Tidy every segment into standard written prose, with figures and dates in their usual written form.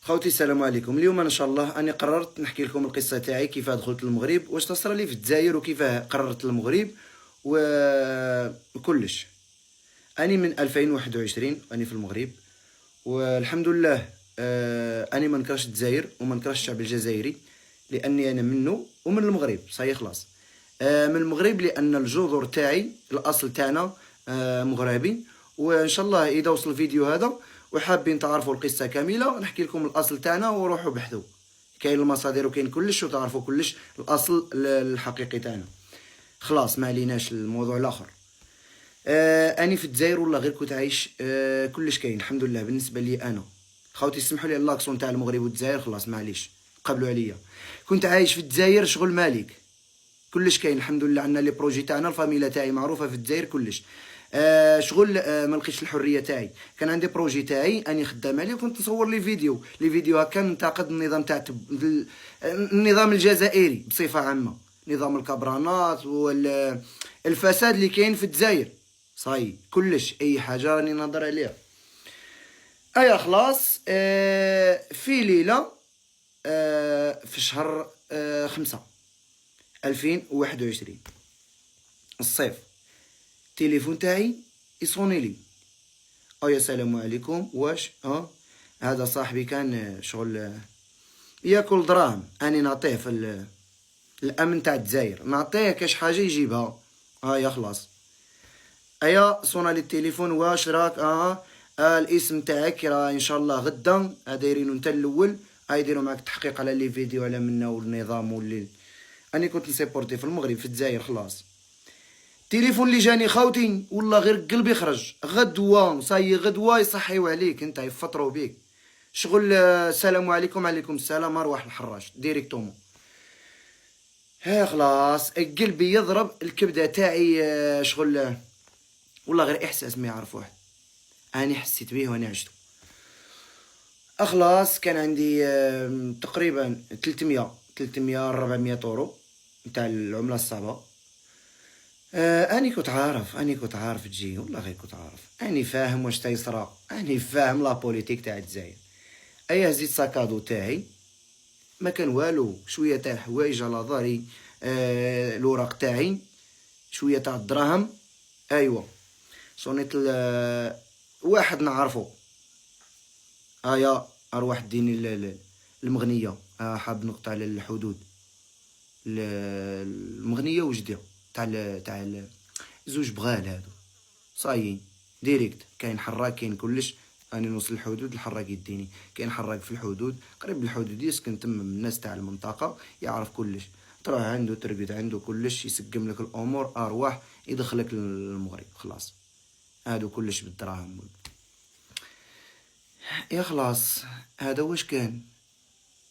خوتي السلام عليكم. اليوم ان شاء الله اني قررت نحكي لكم القصه تاعي كيف دخلت للمغرب، واش تصرى لي في الجزائر، وكيف قررت المغرب وكلش. اني من 2021 اني في المغرب، والحمد لله. اني ما نكرهش الجزائر وما نكرهش الشعب الجزائري، لاني انا منه ومن المغرب صحيح خلاص. من المغرب لان الجذور تاعي الاصل تاعنا مغربي. وان شاء الله اذا وصل الفيديو هذا وحابين تعرفوا القصه كامله نحكي لكم الاصل تاعنا وروحوا بحثوا. كاين المصادر وكاين كلش وتعرفوا كلش الاصل الحقيقي تاعنا. خلاص ما عليناش الموضوع الاخر. اني في الجزائر والله غير كنت عايش. كلش كاين الحمد لله بالنسبه لي انا. خوتي اسمحوا لي اللاكسون تاع المغرب والجزائر خلاص معليش قبلوا عليا. كنت عايش في الجزائر شغل مالك، كلش كاين الحمد لله. عندنا لي بروجي تاعنا، الفاميلا تاعي معروفه في الجزائر كلش. شغل ما لقيتش الحريه تاعي. كان عندي بروجي تاعي اني خدام عليه، وكنت نصور لي فيديو هكا ننتقد النظام تاع النظام الجزائري بصفه عامه، نظام الكبرانات والفساد اللي كاين في الجزائر. صاي كلش اي حاجه راني نهضر عليها. ايا خلاص. في ليله في شهر 5 2021 الصيف، التليفون تاعي يصوني لي. يا سلام عليكم، واش هذا صاحبي كان شغل ياكل دراهم، اني نعطيه في الامن تاع الجزائر، نعطيه كاش حاجه يجيبها. يا خلاص. صونا لي التليفون، واش راك؟ الاسم تاعك راه ان شاء الله غدا دايرينو انت الاول، يديروا معك تحقيق على لي فيديو على منا والنظام واللي اني كنت نسيبورتي في المغرب في الجزائر. خلاص التليفون اللي جاني خوتي والله غير قلبي خرج. غدوه صاي غدوه يصحيو عليك انت، يفطروا بيك شغل. السلام عليكم. عليكم السلام، ارواح الحراش ديريكتومون. خلاص قلبي يضرب، الكبده تاعي شغل والله غير احساس ما يعرف واحد. اني حسيت بيه وانا عشته. خلاص كان عندي تقريبا 300 400 اورو نتاع العمله الصعبه. اني كنت عارف تجي، والله غير كنت عارف. اني فاهم واش تيصرى، اني فاهم لا بوليتيك تاع الجزائر. هزيت ساكادو تاعي، ما كان والو، شويه تاع الحوايج على ظهري، الوراق تاعي، شويه تاع الدراهم. ايوا صونيت واحد نعرفو. ارواح ديني المغنيه. حاب نقطع على الحدود المغنيه وجديه تاع زوج بغال هادو. صايي ديريكت كاين حراك كاين كلش. اني نوصل الحدود الحراك يديني، كاين حراك في الحدود قريب الحدود يسكن تما، من الناس تاع المنطقه يعرف كلش. تروح عنده ترقد عنده كلش، يسقم لك الامور ارواح، يدخلك للمغرب. خلاص هادو كلش بالدراهم. خلاص هذا واش كان.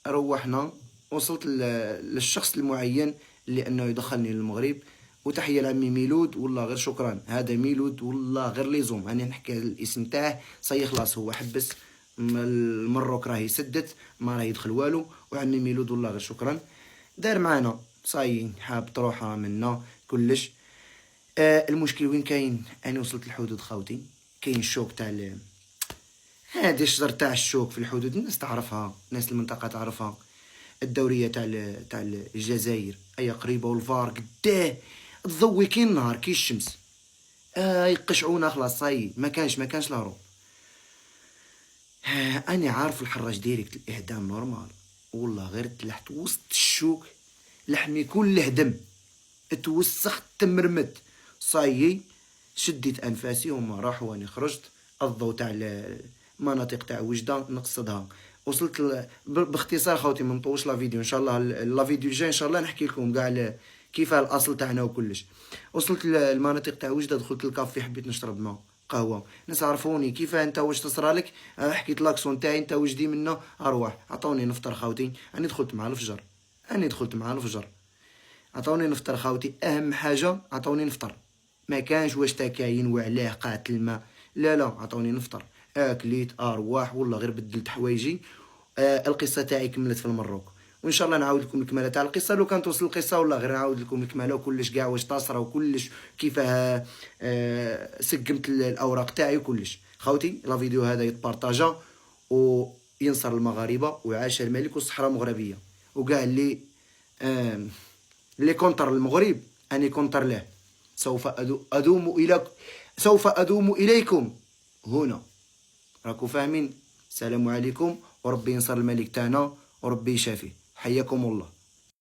روحنا وصلت للشخص المعين اللي انه يدخلني للمغرب. وتحيه لعمي ميلود، والله غير شكرا. هذا ميلود والله غير ليزوم، انا نحكي الاسم تاعه صاي خلاص. هو حبس المروك راهي سدت، ما راه يدخل والو. وعمي ميلود والله غير شكرا، دار معانا صاي حاب تروحها منا كلش. المشكل وين كاين؟ انا وصلت الحدود خوتي، كاين الشوك تاع هذه الشجر تاع الشوك في الحدود. الناس تعرفها، ناس المنطقه تعرفها. الدوريه تاع الجزائر هي قريبه، والفار قداه تضوي كي النهار كي الشمس. يقشعونا خلاص صاي، ما كانش الهروب. انا عارف الحراج ديريكت الاعدام نورمال. والله غير تلحت وسط الشوك، لحمي كله دم، توسخت تمرمت. صاي شديت انفاسي وما راح، واني خرجت الضوء تاع المناطق تاع وجده نقصدها. وصلت باختصار خوتي، ما نطولش لا فيديو. ان شاء الله لا فيديو الجاي ان شاء الله نحكي لكم كاع كيف الاصل تاعنا وكلش. وصلت المناطق تاع وجده، دخلت الكافي حبيت نشرب ماء قهوه. ناس عرفوني كيف انت واش تصرالك. حكيت لاكسون تاعي انت وجدي منه ارواح. عطوني نفطر خوتي، اني دخلت مع الفجر. عطوني نفطر خوتي، اهم حاجه عطوني نفطر. ما كانش واش تكاين وعلاه قاعة الماء، لا عطوني نفطر. اكليت ارواح والله غير بدلت حوايجي. القصه تاعي كملت في المروك، وان شاء الله نعاود لكم الكماله تاع القصه. لو كان توصل القصه والله غير نعاود لكم الكماله وكلش كاع واش تصرى وكلش كيفاه. سقمت الاوراق تاعي وكلش. خوتي لا فيديو هذا يتبارطاجا، و ينصر المغاربه ويعاش الملك والصحراء مغربيه. وكاع اللي كونتر المغرب اني كونتر له. سوف ادوم اليكم هنا. راكم فاهمين؟ السلام عليكم، وربي ينصر الملك تاعنا وربي يشافيه. حياكم الله.